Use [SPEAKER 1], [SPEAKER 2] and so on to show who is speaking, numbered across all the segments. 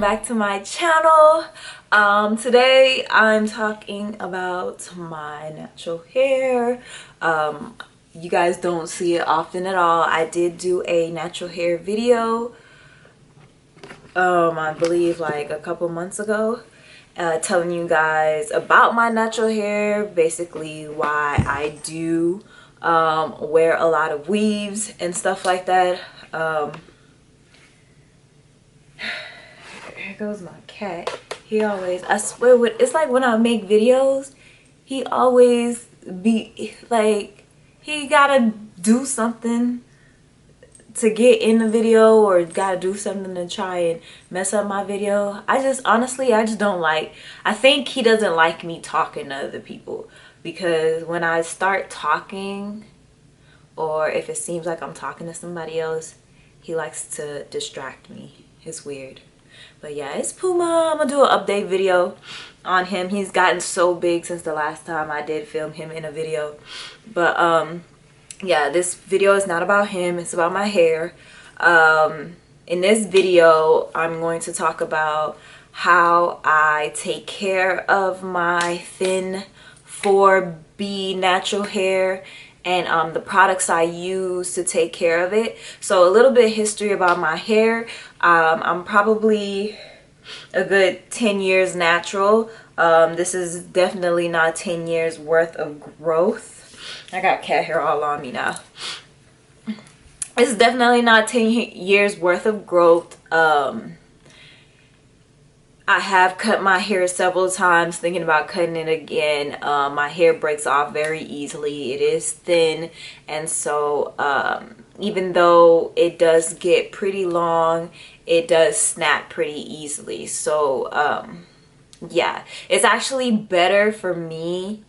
[SPEAKER 1] back to my channel. Today I'm talking about my natural hair. You guys don't see it often at all. I did do a natural hair video I believe like a couple months ago, telling you guys about my natural hair, basically why I do wear a lot of weaves and stuff like that. Here goes my cat. He always, I swear, it's like when I make videos, he always be like, he gotta do something to get in the video, or gotta do something to try and mess up my video. Honestly, I just don't like, I think he doesn't like me talking to other people, because when I start talking, or if it seems like I'm talking to somebody else, he likes to distract me. It's weird. But yeah, it's Puma. I'm gonna do an update video on him. He's gotten so big since the last time I did film him in a video. But yeah, this video is not about him, it's about my hair. In this video, I'm going to talk about how I take care of my thin 4B natural hair, and the products I use to take care of it. So a little bit of history about my hair. I'm probably a good 10 years natural. This is definitely not 10 years worth of growth. I got cat hair all on me now. It's definitely not 10 years worth of growth. I have cut my hair several times, thinking about cutting it again. My hair breaks off very easily. It is thin, and so even though it does get pretty long, it does snap pretty easily. So yeah, it's actually better for me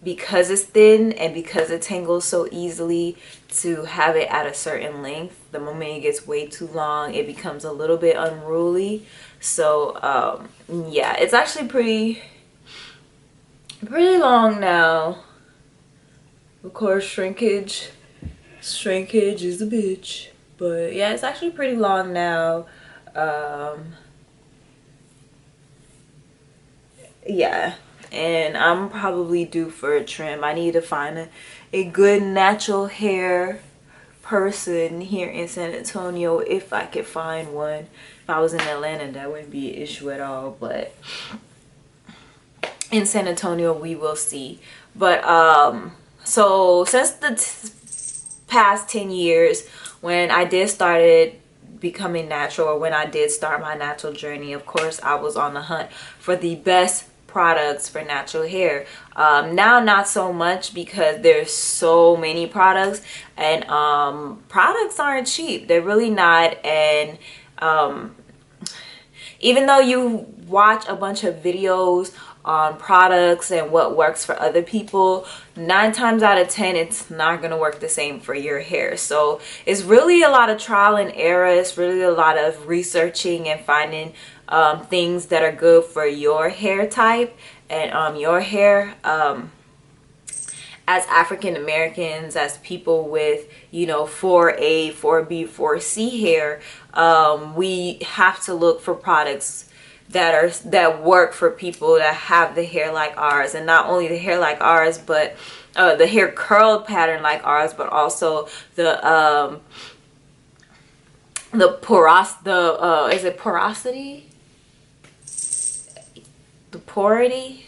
[SPEAKER 1] because it's thin and because it tangles so easily to have it at a certain length. The moment it gets way too long, it becomes a little bit unruly. So yeah, it's actually pretty long now. Of course, shrinkage is a bitch, but yeah, it's actually pretty long now. Yeah, and I'm probably due for a trim. I need to find a good natural hair person here in San Antonio, if I could find one. If I was in Atlanta, that wouldn't be an issue at all, but in San Antonio we will see. But so since the past 10 years, when I did started becoming natural, or when I did start my natural journey, of course I was on the hunt for the best products for natural hair. Now not so much, because there's so many products, and products aren't cheap. They're really not. And even though you watch a bunch of videos on products and what works for other people, 9 times out of 10 it's not gonna work the same for your hair. So it's really a lot of trial and error. It's really a lot of researching and finding things that are good for your hair type and your hair. As African Americans, as people with, you know, 4A, 4B, 4C hair, we have to look for products that work for people that have the hair like ours, and not only the hair like ours, but the hair curled pattern like ours, but also the is it porosity? The pority.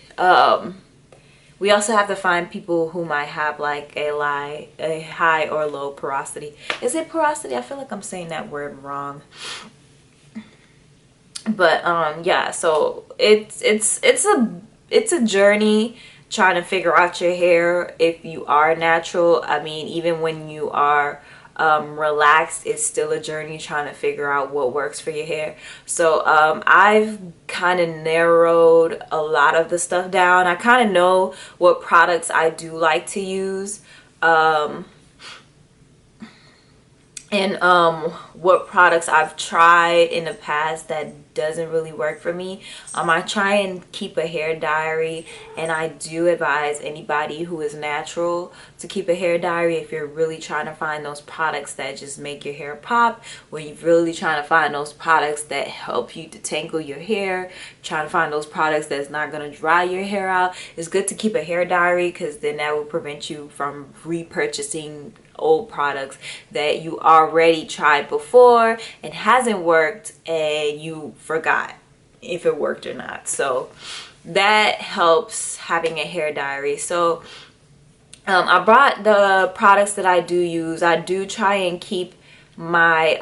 [SPEAKER 1] We also have to find people who might have like a high or low porosity. Is it porosity? I feel like I'm saying that word wrong. But yeah, so it's a journey trying to figure out your hair if you are natural. I mean, even when you are relaxed, it's still a journey trying to figure out what works for your hair. So I've kind of narrowed a lot of the stuff down. I kind of know what products I do like to use, and what products I've tried in the past that doesn't really work for me. I try and keep a hair diary, and I do advise anybody who is natural to keep a hair diary if you're really trying to find those products that just make your hair pop, when you're really trying to find those products that help you detangle your hair, trying to find those products that's not going to dry your hair out. It's good to keep a hair diary, because then that will prevent you from repurchasing old products that you already tried before and hasn't worked, and you forgot if it worked or not. So that helps, having a hair diary. So I brought the products that I do use. I do try and keep my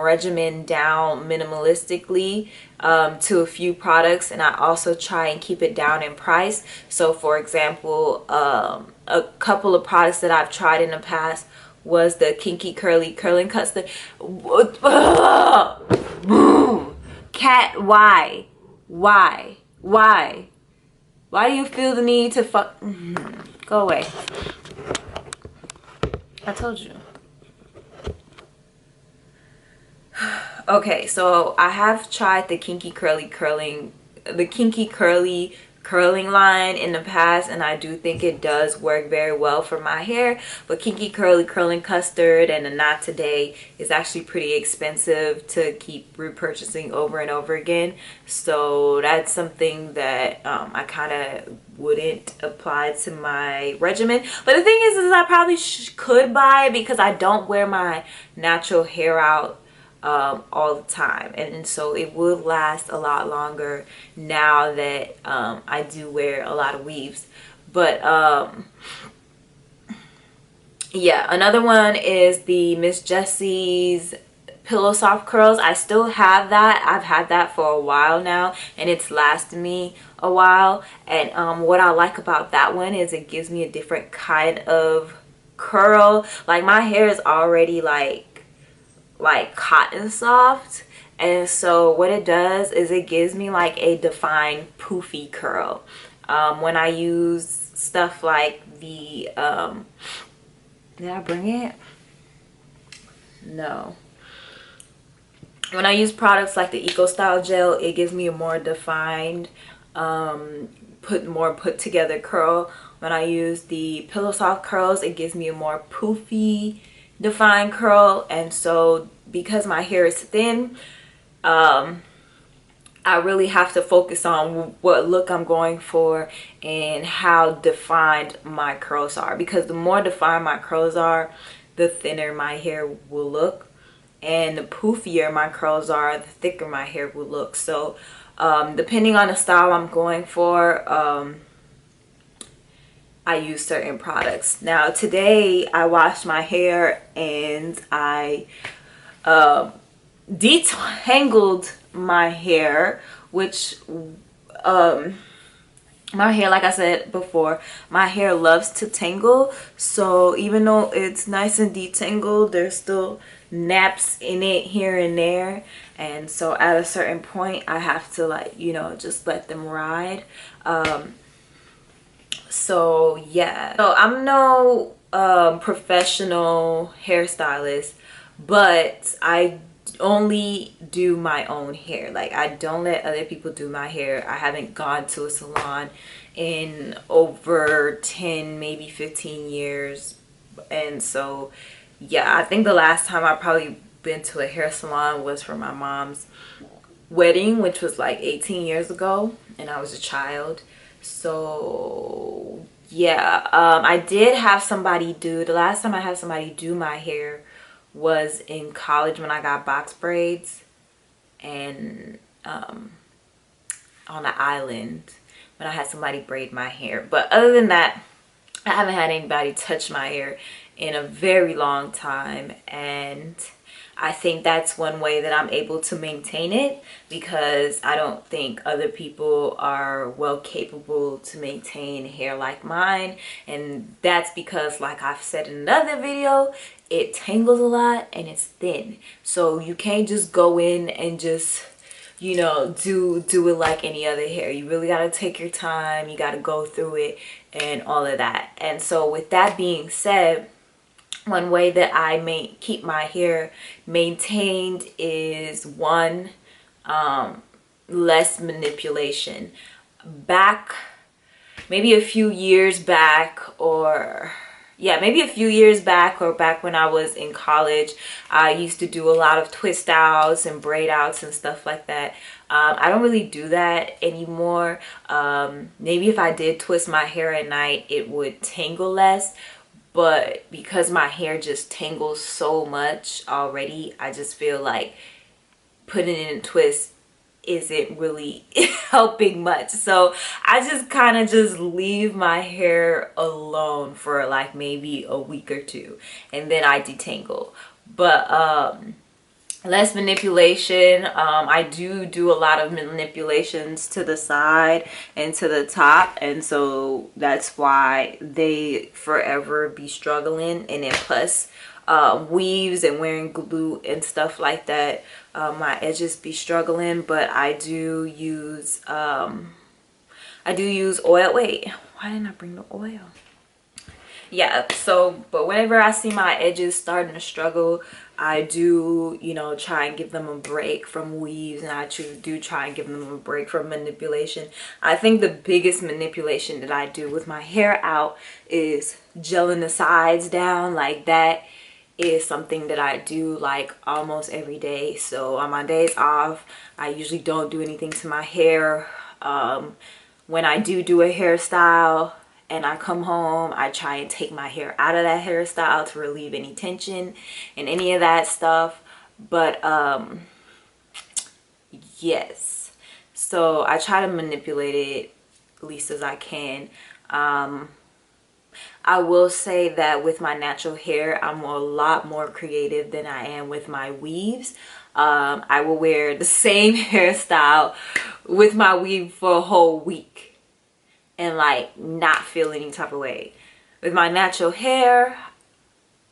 [SPEAKER 1] regimen down minimalistically to a few products, and I also try and keep it down in price. So for example, a couple of products that I've tried in the past was the Kinky Curly Curling Custard. Cat, why do you feel the need to fuck? Go away. I told you. Okay, so I have tried the Kinky Curly curling line in the past, and I do think it does work very well for my hair. But Kinky Curly Curling Custard and the Not Today is actually pretty expensive to keep repurchasing over and over again. So that's something that I kind of wouldn't apply to my regimen. But the thing is I probably could buy it, because I don't wear my natural hair out all the time, and so it would last a lot longer now that I do wear a lot of weaves. But yeah, another one is the Miss Jessie's Pillow Soft Curls. I still have that. I've had that for a while now, and it's lasted me a while. And what I like about that one is it gives me a different kind of curl. Like, my hair is already like cotton soft, and so what it does is it gives me like a defined poofy curl. When I use stuff like the did I bring it? No. When I use products like the Eco Style Gel, it gives me a more defined put together curl. When I use the Pillow Soft Curls, it gives me a more poofy defined curl. And so because my hair is thin, I really have to focus on what look I'm going for and how defined my curls are, because the more defined my curls are, the thinner my hair will look, and the poofier my curls are, the thicker my hair will look. So depending on the style I'm going for, I use certain products. Now today I washed my hair and I detangled my hair, which my hair, like I said before, my hair loves to tangle. So even though it's nice and detangled, there's still naps in it here and there, and so at a certain point I have to, like, you know, just let them ride. So yeah, so I'm no professional hairstylist, but I only do my own hair. Like, I don't let other people do my hair. I haven't gone to a salon in over 10, maybe 15 years. And so yeah, I think the last time I probably been to a hair salon was for my mom's wedding, which was like 18 years ago, and I was a child. So yeah, I did have somebody do, the last time I had somebody do my hair was in college when I got box braids, and on the island when I had somebody braid my hair. But other than that, I haven't had anybody touch my hair in a very long time, and I think that's one way that I'm able to maintain it, because I don't think other people are well capable to maintain hair like mine. And that's because, like I've said in another video, it tangles a lot and it's thin. So you can't just go in and just, you know, do it like any other hair. You really got to take your time. You got to go through it and all of that. And so with that being said, one way that I keep my hair maintained is, one, less manipulation. Back maybe a few years back, or yeah, maybe a few years back, or back when I was in college, I used to do a lot of twist outs and braid outs and stuff like that. I don't really do that anymore. Maybe if I did twist my hair at night, it would tangle less. But because my hair just tangles so much already, I just feel like putting it in a twist isn't really helping much. So I just kind of just leave my hair alone for like maybe a week or two, and then I detangle. But less manipulation. I do a lot of manipulations to the side and to the top, and so that's why they forever be struggling. And then plus weaves and wearing glue and stuff like that, my edges be struggling. But I do use oil. Wait, why didn't I bring the oil? Yeah, so but whenever I see my edges starting to struggle, I do, you know, try and give them a break from weaves, and I do try and give them a break from manipulation. I think the biggest manipulation that I do with my hair out is gelling the sides down. Like that is something that I do like almost every day. So on my days off, I usually don't do anything to my hair. When I do a hairstyle and I come home, I try and take my hair out of that hairstyle to relieve any tension and any of that stuff. But yes, so I try to manipulate it at least as I can. I will say that with my natural hair, I'm a lot more creative than I am with my weaves. I will wear the same hairstyle with my weave for a whole week and like not feel any type of way. With my natural hair,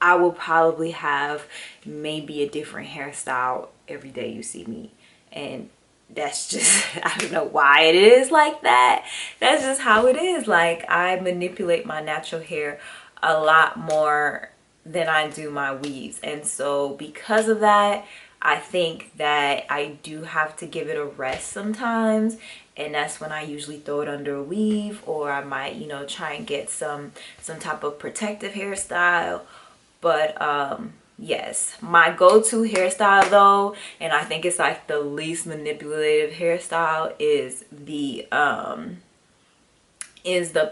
[SPEAKER 1] I will probably have maybe a different hairstyle every day you see me. And that's just, I don't know why it is like that. That's just how it is. Like, I manipulate my natural hair a lot more than I do my weaves. And so because of that, I think that I do have to give it a rest sometimes. And that's when I usually throw it under a weave, or I might, you know, try and get some type of protective hairstyle. But yes, my go-to hairstyle though, and I think it's like the least manipulative hairstyle, is the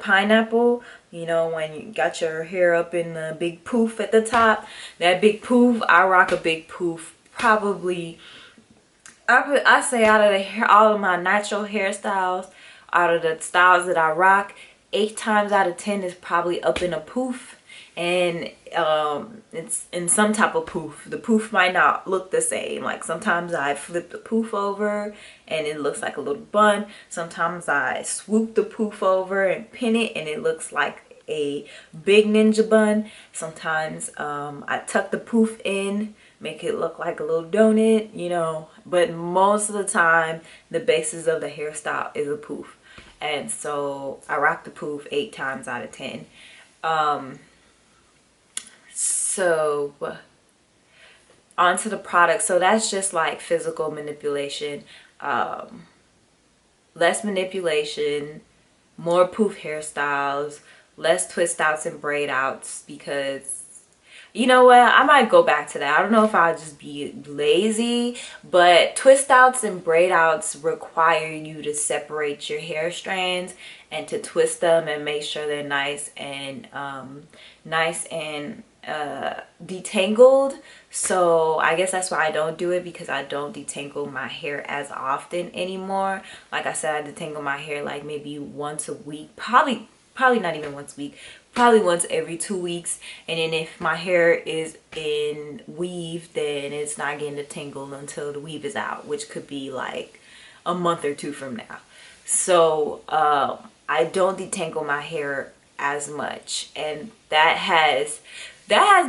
[SPEAKER 1] pineapple. You know, when you got your hair up in the big poof at the top, that big poof. I rock a big poof probably, I say out of all of my natural hairstyles, out of the styles that I rock, 8 times out of 10 is probably up in a poof. And it's in some type of poof. The poof might not look the same. Like sometimes I flip the poof over and it looks like a little bun. Sometimes I swoop the poof over and pin it and it looks like a big ninja bun. Sometimes I tuck the poof in, make it look like a little donut, you know. But most of the time, the basis of the hairstyle is a poof. And so I rock the poof 8 times out of 10. So onto the product. So that's just like physical manipulation. Less manipulation, more poof hairstyles, less twist outs and braid outs, because you know what, I might go back to that. I don't know if I'll just be lazy, but twist outs and braid outs require you to separate your hair strands and to twist them and make sure they're nice and detangled. So I guess that's why I don't do it, because I don't detangle my hair as often anymore. Like I said, I detangle my hair like maybe once a week, probably not even once a week, probably once every 2 weeks. And then if my hair is in weave, then it's not getting detangled until the weave is out, which could be like a month or 2 from now. So I don't detangle my hair as much, and that has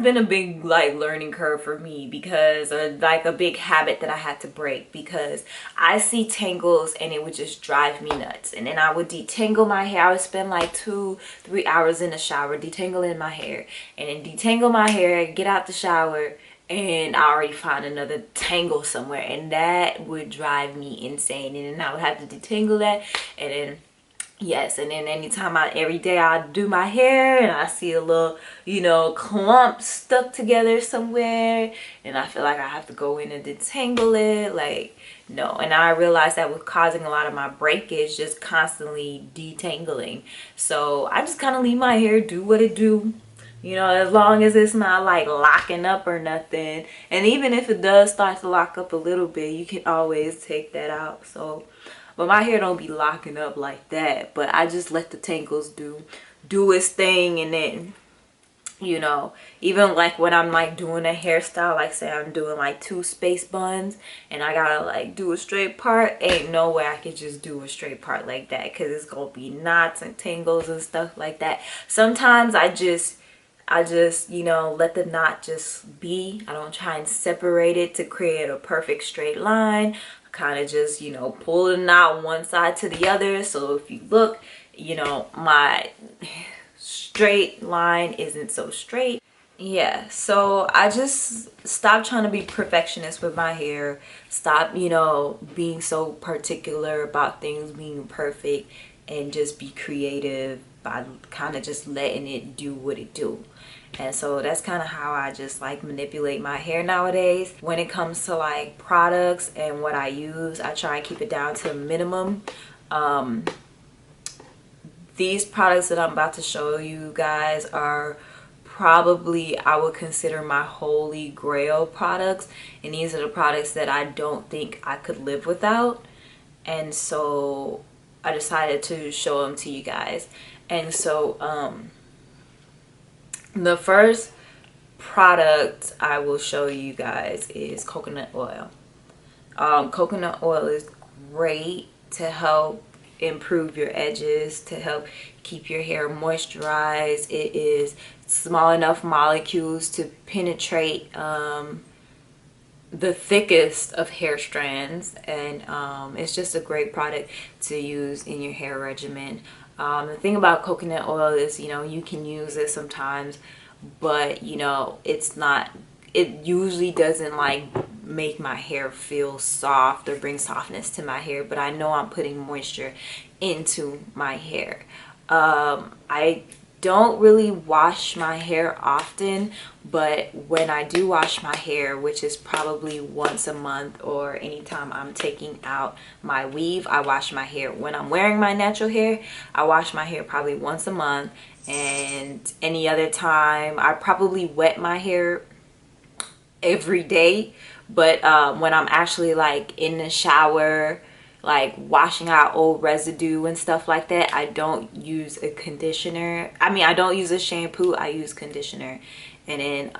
[SPEAKER 1] been a big like learning curve for me, because, or like a big habit that I had to break, because I see tangles and it would just drive me nuts. And then I would detangle my hair. I would spend like 2-3 hours in the shower detangling my hair, and then detangle my hair, get out the shower, and I already found another tangle somewhere, and that would drive me insane. And then I would have to detangle that, and then yes, and then anytime every day I do my hair and I see a little, you know, clump stuck together somewhere, and I feel like I have to go in and detangle it, like, no. And I realized that was causing a lot of my breakage, just constantly detangling. So I just kind of leave my hair do what it do, you know, as long as it's not like locking up or nothing. And even if it does start to lock up a little bit, you can always take that out. So, but my hair don't be locking up like that. But I just let the tangles do its thing. And then, you know, even like when I'm like doing a hairstyle, like say I'm doing like 2 space buns and I gotta like do a straight part, ain't no way I could just do a straight part like that, because it's gonna be knots and tangles and stuff like that. Sometimes I just, you know, let the knot just be. I don't try and separate it to create a perfect straight line. I kind of just, you know, pull the knot one side to the other. So if you look, you know, my straight line isn't so straight. Yeah, so I just stopped trying to be perfectionist with my hair. Stop, you know, being so particular about things being perfect, and just be creative by kind of just letting it do what it do. And so that's kind of how I just like manipulate my hair nowadays. When it comes to like products and what I use, I try and keep it down to a minimum. These products that I'm about to show you guys are probably, I would consider, my holy grail products, and these are the products that I don't think I could live without. And so I decided to show them to you guys. And so the first product I will show you guys is coconut oil. Coconut oil is great to help improve your edges, to help keep your hair moisturized. It is small enough molecules to penetrate the thickest of hair strands, and it's just a great product to use in your hair regimen. The thing about coconut oil is, you know, you can use it sometimes, but you know, it's not, it usually doesn't like make my hair feel soft or bring softness to my hair, but I know I'm putting moisture into my hair. I don't really wash my hair often, but when I do wash my hair, which is probably once a month or anytime I'm taking out my weave, I wash my hair. When I'm wearing my natural hair, I wash my hair probably once a month, and any other time I probably wet my hair every day. But when I'm actually like in the shower, like washing out old residue and stuff like that, I don't use a conditioner. I mean, I don't use a shampoo, I use conditioner. And then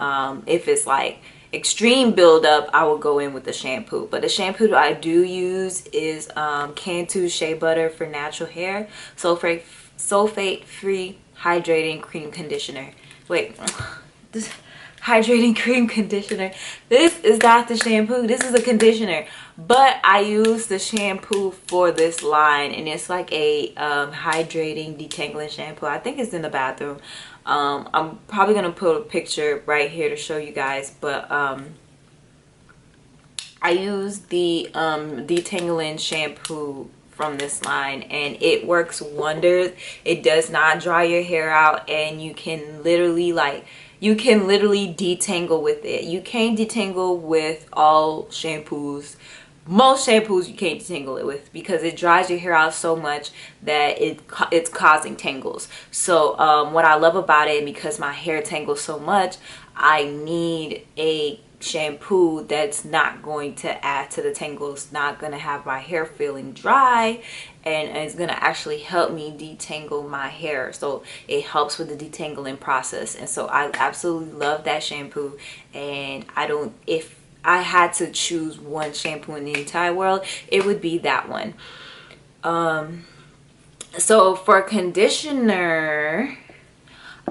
[SPEAKER 1] if it's like extreme buildup, I will go in with the shampoo. But the shampoo that I do use is Cantu Shea Butter for natural hair, sulfate free hydrating cream conditioner. Wait, this hydrating cream conditioner. This is not the shampoo, this is a conditioner, but I use the shampoo for this line, and it's like a hydrating detangling shampoo. I think it's in the bathroom. I'm probably gonna put a picture right here to show you guys, but I use the Detangle shampoo from this line, and it works wonders. It does not dry your hair out, and you can literally detangle with it. You can't detangle with all shampoos. Most shampoos you can't detangle it with, because it dries your hair out so much that it's causing tangles. So what I love about it, because my hair tangles so much, I need a shampoo that's not going to add to the tangles, not going to have my hair feeling dry, and it's going to actually help me detangle my hair. So it helps with the detangling process. And so I absolutely love that shampoo. And if I had to choose one shampoo in the entire world, it would be that one. So for conditioner,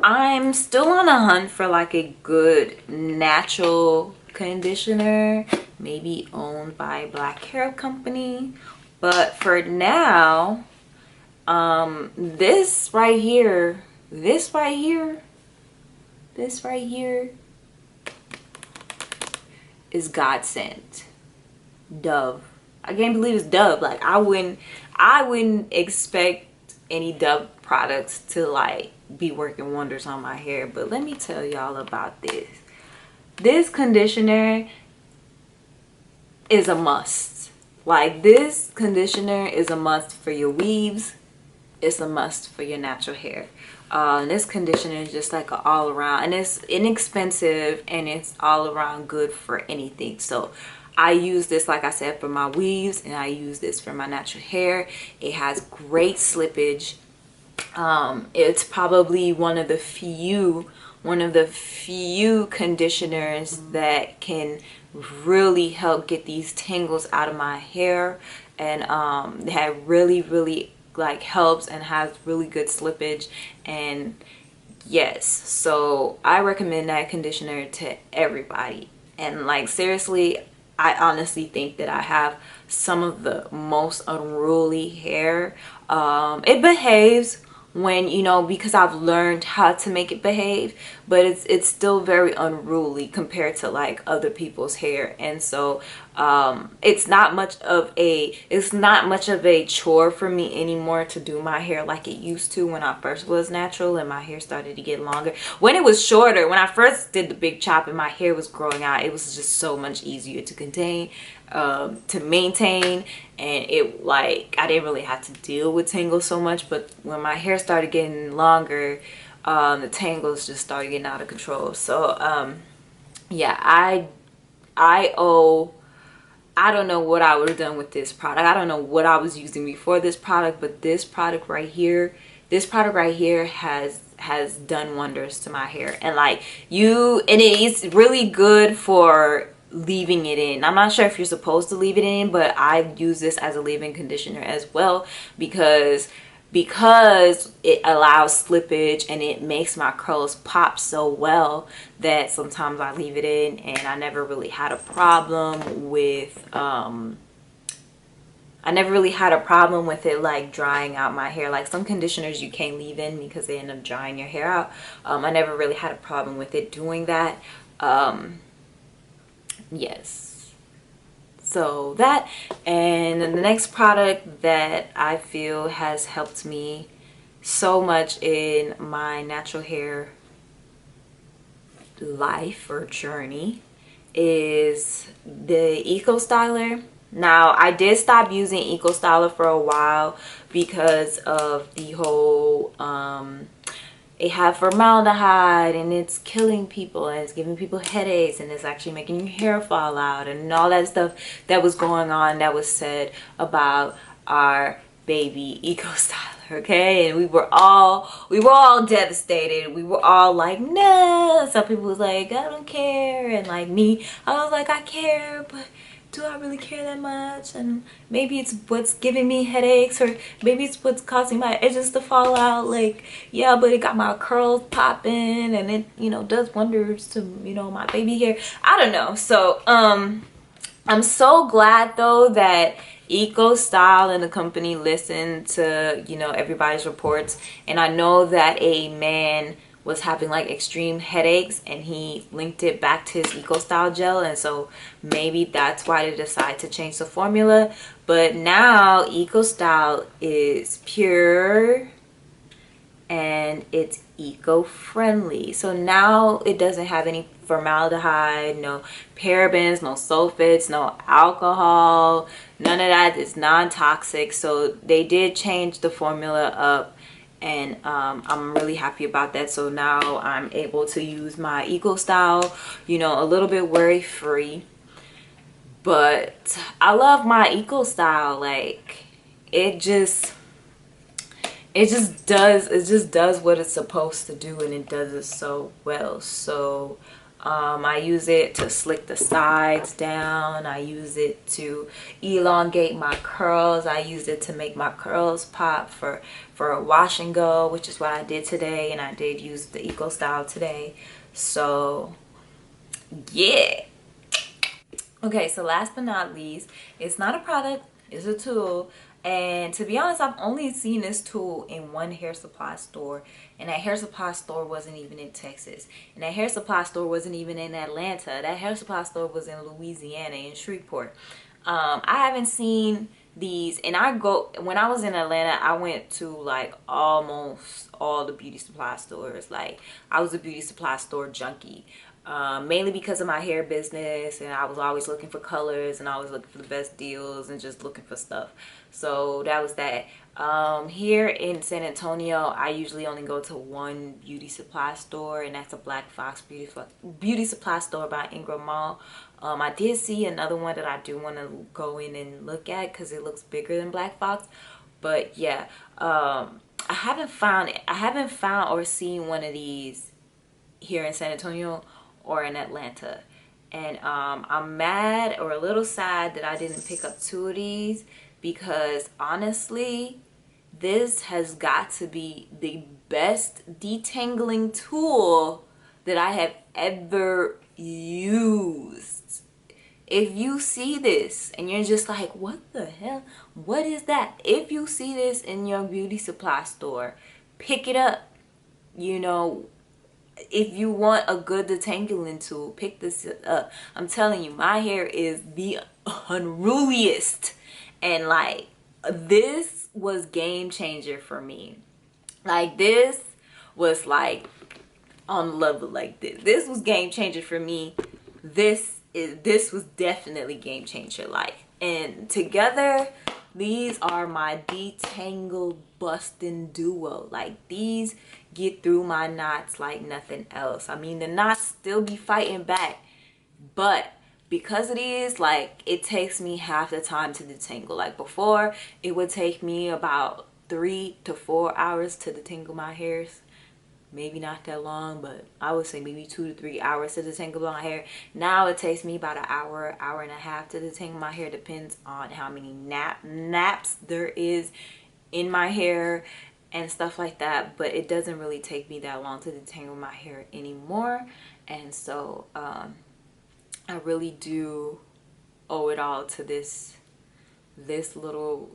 [SPEAKER 1] I'm still on a hunt for like a good natural conditioner, maybe owned by Black Hair Company. But for now, this right here is God sent. Dove. I can't believe it's Dove. Like I wouldn't expect any Dove products to like be working wonders on my hair. But let me tell y'all about this. This conditioner is a must. Like this conditioner is a must for your weaves. It's a must for your natural hair. This conditioner is just like an all around, and it's inexpensive and it's all around good for anything. So I use this, like I said, for my weaves, and I use this for my natural hair. It has great slippage. It's probably one of the few conditioners that can really help get these tangles out of my hair, and that really like helps and has really good slippage. And yes, so I recommend that conditioner to everybody. And like seriously, I honestly think that I have some of the most unruly hair. It behaves when, you know, because I've learned how to make it behave, but it's still very unruly compared to like other people's hair. And so it's not much of a chore for me anymore to do my hair like it used to when I first was natural and my hair started to get longer. When it was shorter, when I first did the big chop and my hair was growing out, it was just so much easier to contain, to maintain, and it like I didn't really have to deal with tangles so much. But when my hair started getting longer, the tangles just started getting out of control. So yeah, I don't know what I would have done with this product. I don't know what I was using before this product, but this product right here has done wonders to my hair. And like it's really good for leaving it in. I'm not sure if you're supposed to leave it in, but I use this as a leave-in conditioner as well, because it allows slippage and it makes my curls pop so well that sometimes I leave it in, and I never really had a problem with it like drying out my hair. Like some conditioners you can't leave in because they end up drying your hair out. I never really had a problem with it doing that. Yes, so that, and then the next product that I feel has helped me so much in my natural hair life or journey is the Eco Styler. Now I did stop using Eco Styler for a while because of the whole it had formaldehyde and it's killing people and it's giving people headaches and it's actually making your hair fall out and all that stuff that was going on, that was said about our baby Eco Styler. Okay, and we were all devastated. We were all like, no. Some people was like, I don't care, and like me, I was like, I care, but do I really care that much? And maybe it's what's giving me headaches, or maybe it's what's causing my edges to fall out. Like, yeah, but it got my curls popping and it, you know, does wonders to, you know, my baby hair. I don't know. So I'm so glad though that Eco Style and the company listened to, you know, everybody's reports. And I know that a man was having like extreme headaches and he linked it back to his Eco Style gel, and so maybe that's why they decided to change the formula. But now Eco Style is pure and it's eco-friendly, so now it doesn't have any formaldehyde, no parabens, no sulfates, no alcohol, none of that. Is non-toxic. So they did change the formula up, and I'm really happy about that. So now I'm able to use my Eco Style, you know, a little bit worry free. But I love my Eco Style. Like it just does what it's supposed to do, and it does it so well. So I use it to slick the sides down. I use it to elongate my curls. I use it to make my curls pop for a wash and go, which is what I did today. And I did use the Eco Style today. So yeah. Okay, so last but not least, it's not a product, it's a tool. And to be honest, I've only seen this tool in one hair supply store, and that hair supply store wasn't even in Texas, and that hair supply store wasn't even in Atlanta. That hair supply store was in Louisiana, in Shreveport. I haven't seen these, and when I was in Atlanta, I went to like almost all the beauty supply stores. Like, I was a beauty supply store junkie. Mainly because of my hair business, and I was always looking for colors and always looking for the best deals and just looking for stuff. So that was that. Here in San Antonio, I usually only go to one beauty supply store, and that's a Black Fox beauty supply store by Ingram Mall. I did see another one that I do want to go in and look at because it looks bigger than Black Fox. But yeah, I haven't found or seen one of these here in San Antonio or in Atlanta. And I'm mad or a little sad that I didn't pick up 2 of these, because honestly, this has got to be the best detangling tool that I have ever used. If you see this and you're just like, what the hell, what is that? If you see this in your beauty supply store, pick it up. You know, if you want a good detangling tool, pick this up. I'm telling you, my hair is the unruliest, and like, this was game changer for me. Like, this was like on level like this was game changer for me. This was definitely game changer. Like, and together these are my detangle busting duo. Like, these get through my knots like nothing else. I mean, the knots still be fighting back, but because it is, like, it takes me half the time to detangle. Like, before, it would take me about 3 to 4 hours to detangle my hairs. Maybe not that long, but I would say maybe 2 to 3 hours to detangle my hair. Now it takes me about an hour, hour and a half to detangle my hair. Depends on how many naps there is in my hair and stuff like that. But it doesn't really take me that long to detangle my hair anymore. And so I really do owe it all to this little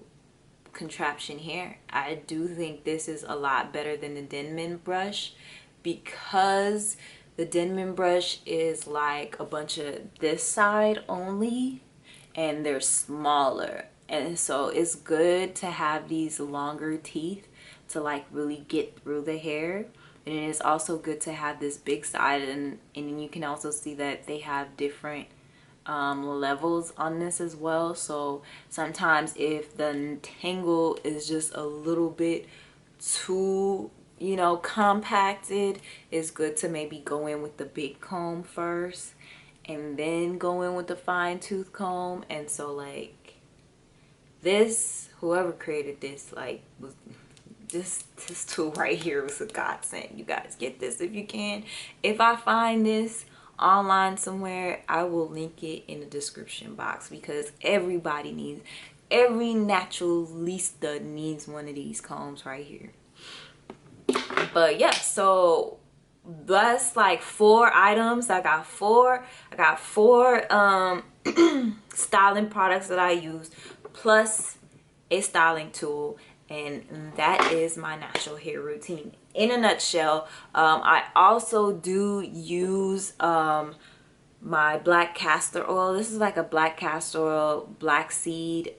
[SPEAKER 1] contraption here. I do think this is a lot better than the Denman brush, because the Denman brush is like a bunch of this side only, and they're smaller, and so it's good to have these longer teeth to like really get through the hair. And it's also good to have this big side, and you can also see that they have different levels on this as well. So sometimes if the tangle is just a little bit too, you know, compacted, it's good to maybe go in with the big comb first and then go in with the fine tooth comb. And so like this, whoever created this, like, was this tool right here was a godsend. You guys get this if you can. If I find this online somewhere, I will link it in the description box, because every naturalista needs one of these combs right here. But yeah, so that's like 4 items. I got four styling products that I use, plus a styling tool, and that is my natural hair routine in a nutshell. I also do use my black castor oil. This is like a black castor oil, flaxseed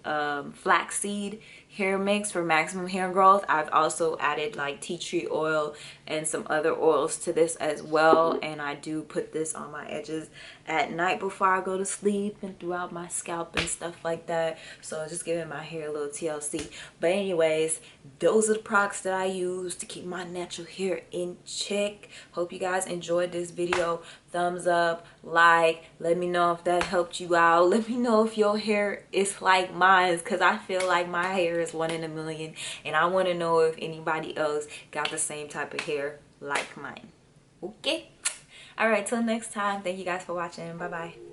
[SPEAKER 1] hair mix for maximum hair growth. I've also added like tea tree oil and some other oils to this as well, and I do put this on my edges at night before I go to sleep and throughout my scalp and stuff like that. So just giving my hair a little TLC. But anyways, those are the products that I use to keep my natural hair in check. Hope you guys enjoyed this video. Thumbs up, like, let me know if that helped you out. Let me know if your hair is like mine, because I feel like my hair is 1 in a million, and I want to know if anybody else got the same type of hair like mine. Okay, all right, till next time, thank you guys for watching. Bye bye.